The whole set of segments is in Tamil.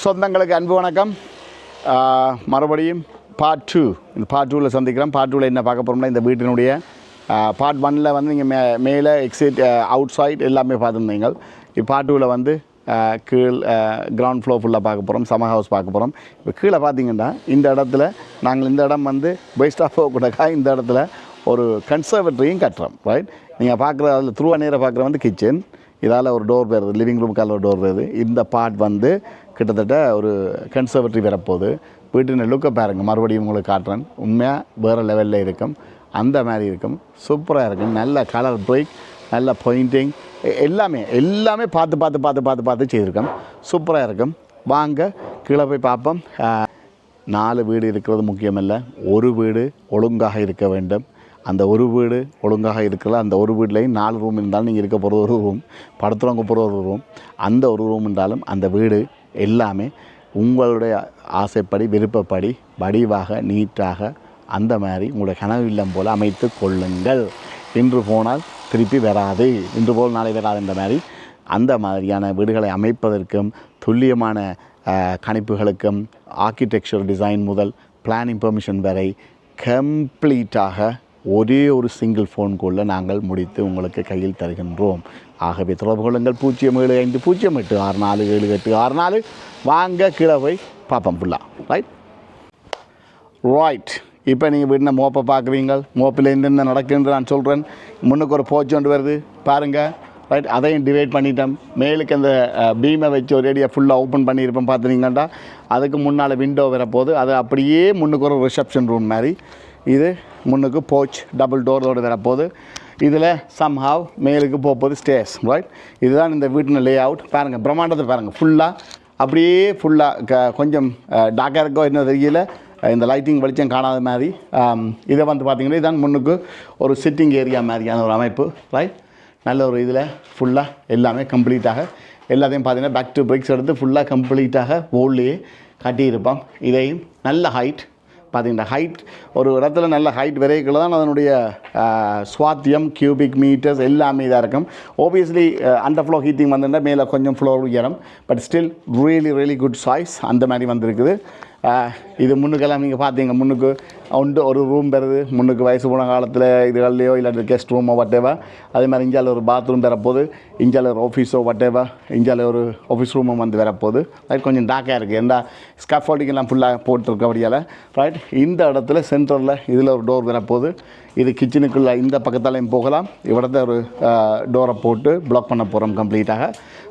சொந்தங்களுக்கு அன்பு வணக்கம். மறுபடியும் பார்ட் 2 இந்த பார்ட் 2ல் சந்திக்கிறோம். பார்ட் 2ல் என்ன பார்க்க போகிறோம்னா, இந்த வீட்டினுடைய பார்ட் 1ல் வந்து நீங்கள் மேலே எக்ஸிட் அவுட் சைட் எல்லாமே பார்த்துருந்தீங்க. இப்போ பார்ட் 2ல் வந்து கீழ் கிரவுண்ட் ஃப்ளோர் ஃபுல்லாக பார்க்க போகிறோம், சம்மர் ஹவுஸ் பார்க்க போகிறோம். இப்போ கீழே பார்த்தீங்கன்னா இந்த இடத்துல நாங்கள் இந்த இடம் வந்து வேஸ்ட் ஆஃப் கூடக்கா இந்த இடத்துல ஒரு கன்சர்வேட்டரியும் கட்டுறோம். ரைட், நீங்கள் பார்க்குற அதில் த்ரூ நேராக பார்க்குற வந்து கிச்சன், இதால் ஒரு டோர் வருது, லிவிங் ரூமுக்கால் ஒரு டோர் வருது. இந்த பார்ட் வந்து கிட்டத்தட்ட ஒரு கன்சர்வேட்டரி வரப்போகுது. வீட்டின் லுக்கை பாருங்கள், மறுபடியும் உங்களுக்கு காட்டுறேன். உண்மையாக வேறு லெவலில் இருக்கும், அந்த மாதிரி இருக்கும், சூப்பராக இருக்கும். நல்ல கலர் பிரேக், நல்ல பாயிண்டிங், எல்லாமே பார்த்து செய்திருக்கோம். சூப்பராக இருக்கும். வாங்க கீழே போய் பார்ப்போம். 4 வீடு இருக்கிறது முக்கியமல்ல, ஒரு வீடு ஒழுங்காக இருக்க வேண்டும். அந்த ஒரு வீடு ஒழுங்காக இருக்கிற அந்த ஒரு வீட்லேயும் 4 ரூம் இருந்தாலும் நீங்கள் இருக்க போகிற ஒரு ரூம், படுத்துறவங்க போகிற ஒரு ரூம், அந்த ஒரு ரூம் இருந்தாலும் அந்த வீடு எல்லாமே உங்களுடைய ஆசைப்படி விருப்பப்படி வடிவாக நீட்டாக அந்த மாதிரி உங்களுடைய கனவு இல்லம் போல் அமைத்து கொள்ளுங்கள். இன்று போனால் திருப்பி வராது, இன்று போல் நாளை வராதுன்ற மாதிரி அந்த மாதிரியான வீடுகளை அமைப்பதற்கும் துல்லியமான கணிப்புகளுக்கும் ஆர்கிடெக்சர் டிசைன் முதல் பிளானிங் பெர்மிஷன் வரை கம்ப்ளீட்டாக ஒரே ஒரு சிங்கிள் ஃபோன் காலில் நாங்கள் முடித்து உங்களுக்கு கையில் தருகின்றோம். ஆகவே தொடர்பு கொள்ளுங்கள் 07556477864. வாங்க கீழே போய் பார்ப்போம் ஃபுல்லாக. ரைட், இப்போ நீங்கள் வீட்டில் மோப்பை பார்க்குறீங்க. மோப்பில் என்னென்ன நடக்குன்னு நான் சொல்கிறேன். முன்னுக்கு ஒரு போச்சு கொண்டு வருது பாருங்கள். ரைட், அதையும் டிவைட் பண்ணிட்டோம். மேலுக்கு அந்த பீமை வச்சு ஒரு ஏரியா ஃபுல்லாக ஓப்பன் பண்ணியிருப்போம் பார்த்துனீங்கன்னா. அதுக்கு முன்னால் விண்டோ வரப்போகுது. அது அப்படியே முன்னுக்கு ஒரு ரிசப்ஷன் ரூம் மாதிரி. இது முன்னுக்கு போச் டபுள் டோரோடு வரப்போகுது. இதில் சம்ஹாவ் மேலுக்கு போகுது ஸ்டேர்ஸ். ரைட், இதுதான் இந்த வீட்டின் லே அவுட். பாருங்கள், பிரம்மாண்டத்தை பாருங்கள். ஃபுல்லாக அப்படியே ஃபுல்லாக கொஞ்சம் டார்க்காக இருக்கோ என்ன தெரியல, இந்த லைட்டிங் வெளிச்சம் காணாத மாதிரி. இதை வந்து பார்த்திங்கன்னா இதுதான் முன்னுக்கு ஒரு சிட்டிங் ஏரியா மாதிரியான ஒரு அமைப்பு. ரைட், நல்ல ஒரு இதில் ஃபுல்லாக எல்லாமே கம்ப்ளீட்டாக எல்லாத்தையும் பார்த்திங்கன்னா பேக் டு பிரிக்ஸ் எடுத்து ஃபுல்லாக கம்ப்ளீட்டாக ஓல்லையே கட்டியிருப்போம். இதையும் நல்ல ஹைட் பார்த்திங்கன்னா, ஹைட் ஒரு இடத்துல நல்ல ஹைட் விரைக்கில் தான் அதனுடைய சுவாத்தியம் கியூபிக் மீட்டர்ஸ் எல்லாமே இதாக இருக்கும். ஓபியஸ்லி அண்டர் ஃப்ளோ ஹீட்டிங் வந்துட்டால் மேலே கொஞ்சம் ஃப்ளோர் உயரம், but still really good choice அந்த மாதிரி வந்திருக்குது. இது முன்னுக்கெல்லாம் நீங்கள் பார்த்தீங்க, முன்னுக்கு ஒரு ரூம் வருது. முன்னுக்கு வயசு போன காலத்தில் இதுகள்லையோ இல்லை கெஸ்ட் ரூமோ வட்டேவா. அதே மாதிரி இஞ்சால் ஒரு பாத்ரூம் வரப்போகுது, இஞ்சால் ஒரு ஆஃபீஸோ வட்டேவா, இஞ்சால் ஒரு ஆஃபீஸ் ரூமும் வந்து வரப்போகுது. ரைட், கொஞ்சம் டாக்காக இருக்குது, எந்த ஸ்காஃபோல்டிங்கெல்லாம் ஃபுல்லாக போட்டிருக்கபடியால். ரைட், இந்த இடத்துல சென்டரில் இதில் ஒரு டோர் வரப்போகுது. இது கிச்சனுக்குள்ளே இந்த பக்கத்தாலையும் போகலாம். இവിടത്തെ ஒரு டோரை போட்டு பிளாக் பண்ண போகிறோம் கம்ப்ளீட்டாக.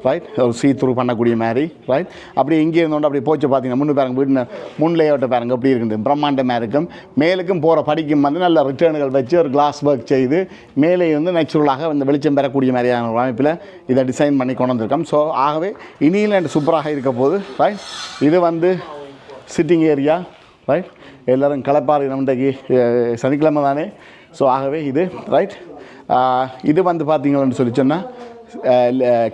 ரைட், ஒரு சீ த்ரூ பண்ணக்கூடிய மாதிரி. ரைட், அப்படி இங்கே இருந்தோண்டு அப்படி போச்சு பார்த்தீங்கன்னா முன்னு பாருங்கள், வீட்டு முன் லேஅவுட்டை பாருங்கள் எப்படி இருக்குது, பிரம்மாண்டமாக இருக்கும். மேலுக்கும் போகிற படிக்கும் வந்து நல்ல ரிட்டர்னுகள் வச்சு ஒரு கிளாஸ் ஒர்க் செய்து மேலே வந்து நேச்சுரலாக அந்த வெளிச்சம் பெறக்கூடிய மாதிரியான ஒரு அமைப்பில் இதை டிசைன் பண்ணி கொண்டு வந்திருக்கோம். ஸோ ஆகவே இனியில் சூப்பராக இருக்க போகுது. ரைட், இது வந்து சிட்டிங் ஏரியா. ரைட், எல்லோரும் கலப்பாறு இன்றைக்கு சனிக்கிழமை தானே. ஸோ ஆகவே இது ரைட், இது வந்து பார்த்தீங்கன்னு சொல்லி சொன்னால்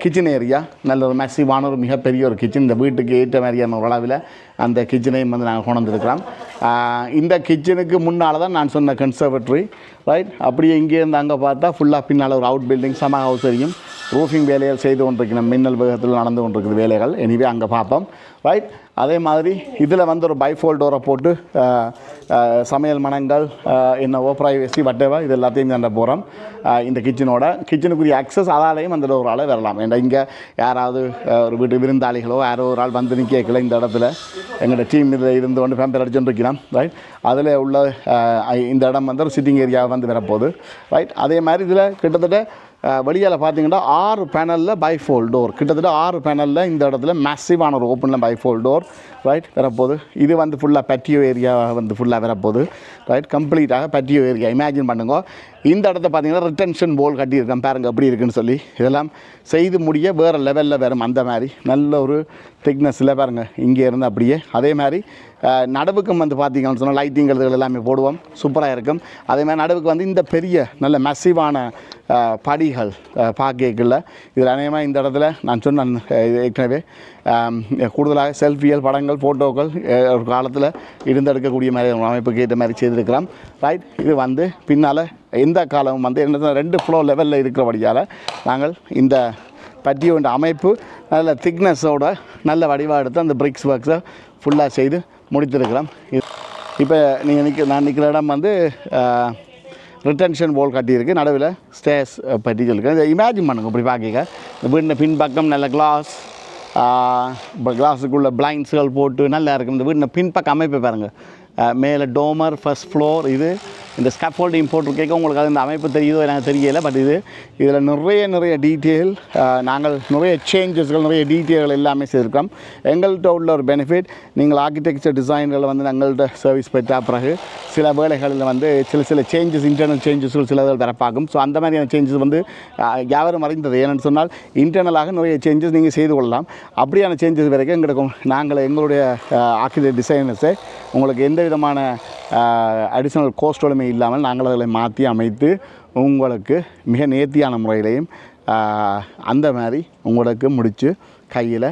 கிச்சன் ஏரியா. நல்ல ஒரு மேசிவான ஒரு மிகப்பெரிய ஒரு கிச்சன். இந்த வீட்டுக்கு ஏற்ற மாதிரியான ஒரு அளவில் அந்த கிச்சனையும் வந்து நாங்கள் கொண்டு வந்துருக்கிறோம். இந்த கிச்சனுக்கு முன்னால் தான் நான் சொன்ன கன்சர்வேட்டரி. ரைட், அப்படியே இங்கேருந்து அங்கே பார்த்தா ஃபுல்லாக பின்னால் ஒரு அவுட் பில்டிங் சம ஹவுஸ் வரையும் ரூஃபிங் வேலைகள் செய்து கொண்டிருக்கணும். மின்னல் வேகத்தில் நடந்து கொண்டிருக்குது வேலைகள். எனிவே அங்கே பார்ப்போம். ரைட், அதே மாதிரி இதில் வந்து ஒரு பைஃபோல் டோரை போட்டு சமையல் மனங்கள் என்னவோ ப்ரைவசி வட்டவா இது எல்லாத்தையும் கண்ட போகிறோம். இந்த கிச்சனுக்குரிய அக்சஸ் அதாலையும் அந்த டோரால் வரலாம். ஏன்னா இங்கே யாராவது ஒரு வீட்டு விருந்தாளிகளோ யாரோ ஒரு ஆள் வந்து நிற்கல இந்த இடத்துல எங்களோட டீம் இதில் இருந்து கொண்டு பேம்பர் அடிச்சுட்டு இருக்கலாம். ரைட், அதில் உள்ள இந்த இடம் வந்து ஒரு சிட்டிங் ஏரியாவை வந்து வரப்போகுது. ரைட், அதே மாதிரி இதில் கிட்டத்தட்ட வெளியால் பார்த்தீங்கன்னா 6 பேனலில் பைஃபோல் டோர், கிட்டத்தட்ட 6 பேனலில் இந்த இடத்துல மேசிவான ஒரு ஓப்பனில் பைஃபோல் டோர். ரைட், வரப்போகுது. இது வந்து ஃபுல்லாக பேட்டியோ ஏரியா வந்து ஃபுல்லாக வரப்போகுது. ரைட், கம்ப்ளீட்டாக பேட்டியோ ஏரியா இமேஜின் பண்ணுங்க. இந்த இடத்த பார்த்தீங்கன்னா ரிட்டன்ஷன் போல் கட்டியிருக்கேன் பாருங்கள் எப்படி இருக்குன்னு சொல்லி. இதெல்லாம் செய்து முடிய வேறு லெவலில் வரும். அந்த மாதிரி நல்ல ஒரு திக்னஸில் பாருங்கள் இங்கே இருந்து அப்படியே. அதே மாதிரி நடுவுக்கும் வந்து பார்த்திங்கன்னு சொன்னால் லைட்டிங்கிறது எல்லாமே போடுவோம், சூப்பராக இருக்கும். அதே மாதிரி நடுவுக்கு வந்து இந்த பெரிய நல்ல மெசிவான படிகள் பார்க்கல. இதில் அநேகமாக இந்த இடத்துல நான் சொன்னேன் ஏற்கனவே கூடுதலாக செல்ஃபியல் படங்கள் ஃபோட்டோக்கள் ஒரு காலத்தில் இருந்தெடுக்கக்கூடிய மாதிரி அமைப்புக்கு ஏற்ற மாதிரி செய்திருக்கலாம். ரைட், இது வந்து பின்னால் எந்த காலமும் வந்து என்ன 2 ஃப்ளோர் லெவலில் இருக்கிறபடியால் நாங்கள் இந்த பற்றிய வேண்டிய அமைப்பு நல்ல திக்னஸோட நல்ல வடிவாக எடுத்து அந்த பிரிக்ஸ் ஒர்க்ஸை ஃபுல்லாக செய்து முடித்திருக்கிறோம். இப்போ நீங்கள் நான் நிற்கிற இடம் வந்து ரிட்டன்ஷன் வால் கட்டியிருக்கு, நடுவில் ஸ்டேர்ஸ் பற்றி சொல்லியிருக்கேன். இதை இமேஜின் பண்ணுங்க. இப்படி பார்க்க இந்த வீட்டில் பின்பக்கம் நல்ல கிளாஸ், இப்போ கிளாஸுக்குள்ளே பிளைண்ட்ஸுகள் போட்டு நல்லா இருக்கும். இந்த வீட்டில் பின்பக்க அமைப்பு பாருங்கள். மேலே டோமர், ஃபர்ஸ்ட் ஃப்ளோர், இது இந்த ஸ்கேஃபோல்டிங் போட்டிருக்கேன். உங்களுக்கு அது இந்த அமைப்பு தெரியுதோ எனக்கு தெரியலை. பட் இதில் நிறைய டீட்டெயில், நாங்கள் நிறைய சேஞ்சஸ்கள், நிறைய டீட்டெயில்கள் எல்லாமே செய்திருக்கோம். எங்கள்கிட்ட உள்ள ஒரு பெனிஃபிட், நீங்கள் ஆர்கிடெக்சர் டிசைன்களை வந்து எங்கள்கிட்ட சர்வீஸ் பெற்ற பிறகு சில வேலைகளில் வந்து சில சேஞ்சஸ், இன்டர்னல் சேஞ்சஸ்கள் சிலதில் வரப்பாகும். ஸோ அந்த மாதிரியான சேஞ்சஸ் வந்து யாரும் அறிந்தது. ஏன்னு சொன்னால் இன்டர்னலாக நிறைய சேஞ்சஸ் நீங்கள் செய்து கொள்ளலாம். அப்படியான சேஞ்சஸ் வரைக்கும் எங்களுக்கு நாங்கள் எங்களுடைய ஆர்கிடெக்ட் டிசைனர்ஸை உங்களுக்கு எந்த விதமான அடிஷ்னல் கோஸ்டோலுமே இல்லாமல் நாங்கள் அதில் மாற்றி அமைத்து உங்களுக்கு மிக நேர்த்தியான முறையிலையும் அந்த மாதிரி உங்களுக்கு முடித்து கையில்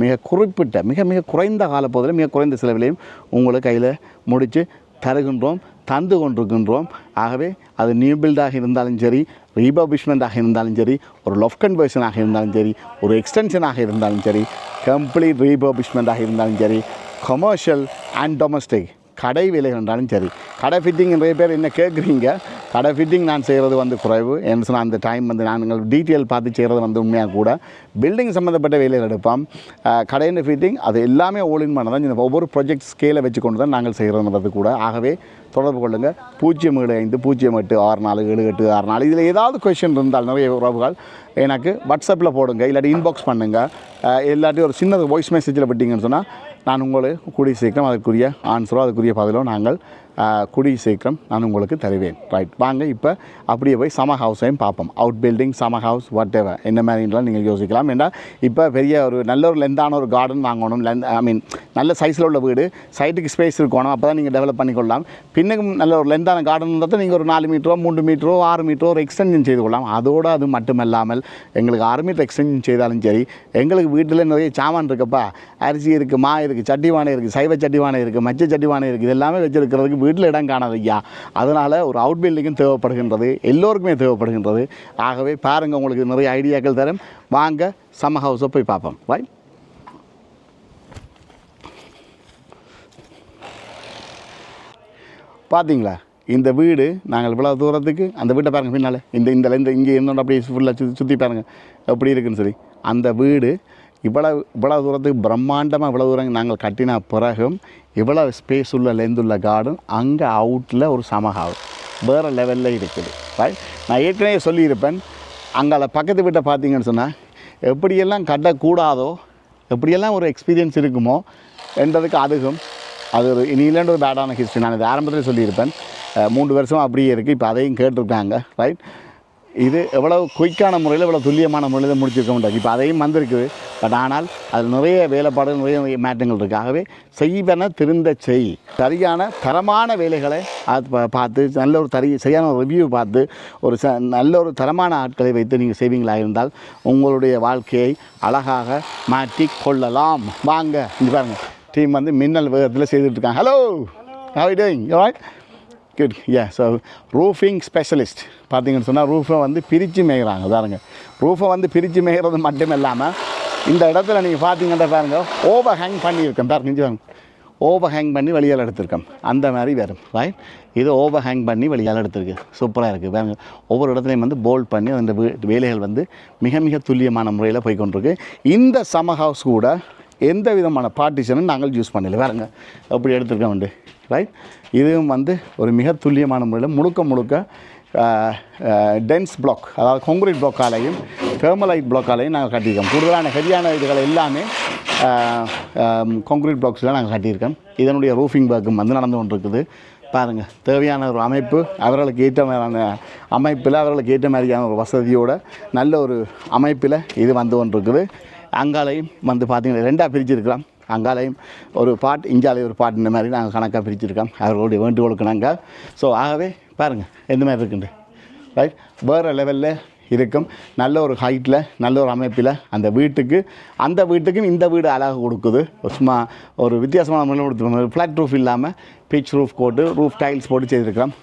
மிக குறிப்பிட்ட மிக குறைந்த காலப்பகுதியில் மிக குறைந்த செலவிலையும் உங்களுக்கு கையில் முடித்து தருகின்றோம், தந்து கொண்டிருக்கின்றோம். ஆகவே அது நியூ பில்டாக இருந்தாலும் சரி, ரீபபிஷ்மெண்ட்டாக இருந்தாலும் சரி, ஒரு லொஃப்ட் கன்வர்ஷனாக இருந்தாலும் சரி, ஒரு எக்ஸ்டென்ஷனாக இருந்தாலும் சரி, கம்ப்ளீட் ரீபபிஷ்மெண்ட்டாக இருந்தாலும் சரி, கமர்ஷியல் அண்ட் டொமஸ்டிக் கடை வேலைகள் இருந்தாலும் சரி. கடை ஃபிட்டிங் நிறைய பேர் என்ன கேட்குறீங்க. கடை ஃபிட்டிங் நான் செய்கிறது வந்து குறைவு. ஏன்னு சொன்னால் அந்த டைம் வந்து நாங்கள் டீட்டெயில் பார்த்து செய்கிறது வந்து உண்மையாக கூட பில்டிங் சம்மந்தப்பட்ட வேலைகள் எடுப்போம். கடையின் ஃபிட்டிங் அது எல்லாமே ஓலின் பண்ண தான். இந்த ஒவ்வொரு ப்ராஜெக்ட் ஸ்கேலை வச்சு கொண்டு தான் நாங்கள் செய்கிறோன்றது கூட. ஆகவே தொடர்பு கொள்ளுங்கள். 075 08 64 7864. இதில் ஏதாவது கொஷின் இருந்தால் நிறைய உறவுகள் எனக்கு வாட்ஸ்அப்பில் போடுங்க, இல்லாட்டி இன்பாக்ஸ் பண்ணுங்கள், இல்லாட்டி ஒரு சின்ன வாய்ஸ் மெசேஜில் விட்டிங்கன்னு சொன்னால் நான் உங்களுக்கு கூடிய சீக்கிரம் அதுக்குரிய ஆன்சரோ அதுக்குரிய பதிலோ நாங்கள் கூடிய சீக்கிரம் நான் உங்களுக்கு தருவேன். ரைட், வாங்க இப்போ அப்படியே போய் சமர் ஹவுஸையும் பார்ப்போம். Out building, summer house, whatever என்ன மாதிரிலாம் நீங்கள் யோசிக்கலாம். ஏன்னா இப்போ பெரிய ஒரு நல்ல ஒரு லெந்தான ஒரு கார்டன் வாங்கணும். நல்ல சைஸில் உள்ள வீடு, சைட்டுக்கு ஸ்பேஸ் இருக்கணும். அப்போ தான் நீங்கள் டெவலப் பண்ணிக்கொள்ளலாம். பின்னுக்கும் நல்ல ஒரு லெந்தான கார்டன் இருந்தால் நீங்கள் ஒரு 4 மீட்டரோ 3 மீட்டரோ 6 மீட்டரோ ஒரு எக்ஸ்டென்ஷன் செய்து கொள்ளலாம். அதோடு அது மட்டுமல்லாமல் எங்களுக்கு 6 மீட்டர் எக்ஸ்டென்ஷன் செய்தாலும் சரி, எங்களுக்கு வீட்டில் நிறைய சாமான் இருக்குப்பா, அரிசி இருக்குது, மா இருக்குது, சட்டிவானை இருக்குது, சைவ சட்டிவானை இருக்குது, மச்ச சட்டிவானை இருக்குது, இதெல்லாமே வச்சுருக்கிறதுக்கு வீட்டில் இடம் காணாது ஐயா. அதனால் ஒரு அவுட் பில்டிங்கும் தேவைப்படுகின்றது, எல்லோருக்குமே தேவைப்படுகின்றது. ஆகவே பாருங்கள், உங்களுக்கு நிறைய ஐடியாக்கள் தரும். வாங்க சம்மர் ஹவுஸை போய் பார்ப்போம். ரைட், பார்த்தீங்களா இந்த வீடு? நாங்கள் இவ்வளோ தூரத்துக்கு அந்த வீட்டை பாருங்கள் பின்னால், இந்த இங்கே இருந்தோம் அப்படியே ஃபுல்லாக சுற்றி பாருங்கள் எப்படி இருக்குன்னு சொல்லி. அந்த வீடு இவ்வளோ தூரத்துக்கு பிரம்மாண்டமாக இவ்வளோ தூரம் நாங்கள் கட்டின பிறகும் இவ்வளோ ஸ்பேஸ் உள்ள லெந்துள்ள கார்டன் அங்கே அவுட்டில் ஒரு சமர் ஹவுஸ் வேறு லெவலில் இருக்குது. ரைட், நான் ஏற்கனவே சொல்லியிருப்பேன், அங்கே பக்கத்து வீட்டை பார்த்தீங்கன்னு சொன்னால் எப்படியெல்லாம் கட்டக்கூடாதோ, எப்படியெல்லாம் ஒரு எக்ஸ்பீரியன்ஸ் இருக்குமோ என்றதுக்கு அதுக்கும் அது ஒரு இனியிலேருந்து ஒரு பேடான ஹிஸ்ட்ரி. நான் இது ஆரம்பத்தில் சொல்லியிருப்பேன். 3 வருஷம் அப்படியே இருக்குது. இப்போ அதையும் கேட்டிருக்காங்க. ரைட், இது எவ்வளோ குயிக்கான முறையில் எவ்வளோ துல்லியமான முறையில் தான் முடிச்சிருக்க முடியாது. இப்போ அதையும் வந்திருக்குது. பட் ஆனால் அதில் நிறைய வேலைப்பாடுகள், நிறைய மாற்றங்கள் இருக்குது. ஆகவே செய்வன திருந்த செய், சரியான தரமான வேலைகளை அது பார்த்து நல்ல ஒரு சரியான ஒரு ரிவ்யூ பார்த்து ஒரு நல்ல ஒரு தரமான ஆட்களை வைத்து நீங்கள் செய்வீங்களாக இருந்தால் உங்களுடைய வாழ்க்கையை அழகாக மாற்றி கொள்ளலாம். வாங்க இங்கே பாருங்கள், டீம் வந்து மின்னல் வேகத்தில் செய்துட்ருக்காங்க. Hello, how you doing? Alright, good. So roofing specialist பார்த்தீங்கன்னு சொன்னால் ரூஃபை வந்து பிரித்து மேய்கிறாங்க. பாருங்கள், ரூஃபை வந்து பிரித்து மேய்கிறது மட்டும் இல்லாமல் இந்த இடத்துல நீங்கள் பார்த்தீங்கன்னா பாருங்கள், ஓவர் ஹேங் பண்ணியிருக்கேன். பாருங்க, ஓவர் ஹேங் பண்ணி வெளியால் எடுத்திருக்கேன். அந்த மாதிரி வரும். ரைட், இது ஓவர் ஹேங் பண்ணி வெளியால் எடுத்திருக்கு. சூப்பராக இருக்குது. பாருங்கள், ஒவ்வொரு இடத்துலையும் வந்து போல்ட் பண்ணி அந்த வேலைகள் வந்து மிக துல்லியமான முறையில் போய்கொண்டிருக்கு. இந்த சம்மர் ஹவுஸ் கூட எந்த விதமான பார்ட்டிஷனும் நாங்கள் யூஸ் பண்ணல. பாருங்க அப்படி எடுத்துருக்கோம் உண்டு. ரைட், இதுவும் வந்து ஒரு மிக துல்லியமான முறையில் முழுக்க டென்ஸ் பிளாக், அதாவது கான்கிரீட் பிளாக்காலையும் தெர்மலைட் பிளாக்காலையும் நாங்கள் கட்டியிருக்கோம். கூடுதலான ஹெவியான இதுகளை எல்லாமே கான்கிரீட் பிளாக்ஸில் நாங்கள் கட்டியிருக்கோம். இதனுடைய ரூஃபிங் ஒர்க்கும் வந்து நடந்து கொண்டிருக்குது. பாருங்கள், தேவையான ஒரு அமைப்பு, அவர்களுக்கு ஏற்ற மாதிரியான அமைப்பில், அவர்களுக்கு ஏற்ற மாதிரியான ஒரு வசதியோட நல்ல ஒரு அமைப்பில் இது வந்து கொண்டிருக்குது. அங்காலையும் வந்து பார்த்திங்கன்னா 2ஆக பிரிச்சுருக்கிறோம். அங்காலையும் ஒரு பாட், இஞ்சாலையும் ஒரு பாட், இந்த மாதிரி நாங்கள் கணக்காக பிரிச்சுருக்கோம் அவர்களுடைய வேண்டுகோளுக்கு நாங்கள். ஸோ ஆகவே பாருங்கள் எந்த மாதிரி இருக்குண்டு. ரைட், வேறு லெவலில் இருக்கும். நல்ல ஒரு ஹைட்டில், நல்ல ஒரு அமைப்பில் அந்த வீட்டுக்கும் இந்த வீடு அழகாக கொடுக்குது. சும்மா ஒரு வித்தியாசமான முறையில் கொடுத்துருக்கோம். ஃப்ளாட் ரூஃப் இல்லாமல் பிச் ரூஃப் போட்டு ரூஃப் டைல்ஸ் போட்டு செய்திருக்கிறோம்.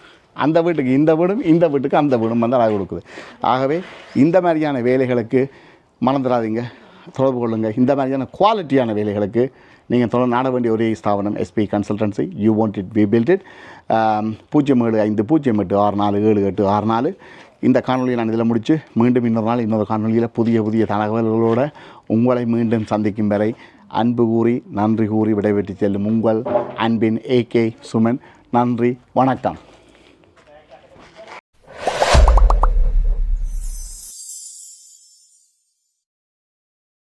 அந்த வீட்டுக்கு இந்த வீடும், இந்த வீட்டுக்கு அந்த வீடும் வந்து அழகாக கொடுக்குது. ஆகவே இந்த மாதிரியான வேலைகளுக்கு மறந்துடாதீங்க, தொடர்பு கொள்ளுங்கள். இந்த மாதிரியான குவாலிட்டியான வேலைகளுக்கு நீங்கள் தொடர்ந்து நாட வேண்டிய ஒரே ஸ்தாபனம் SP consultancy. You want it, we build it. 075008647864. இந்த காணொலியை நான் இதில் முடித்து மீண்டும் இன்னொரு நாள் இன்னொரு காணொலியில் புதிய தகவல்களோடு உங்களை மீண்டும் சந்திக்கும் வரை அன்பு கூறி நன்றி கூறி விடைபெற்று செல்லும் உங்கள் அன்பின் AK சுமன். நன்றி, வணக்கம்.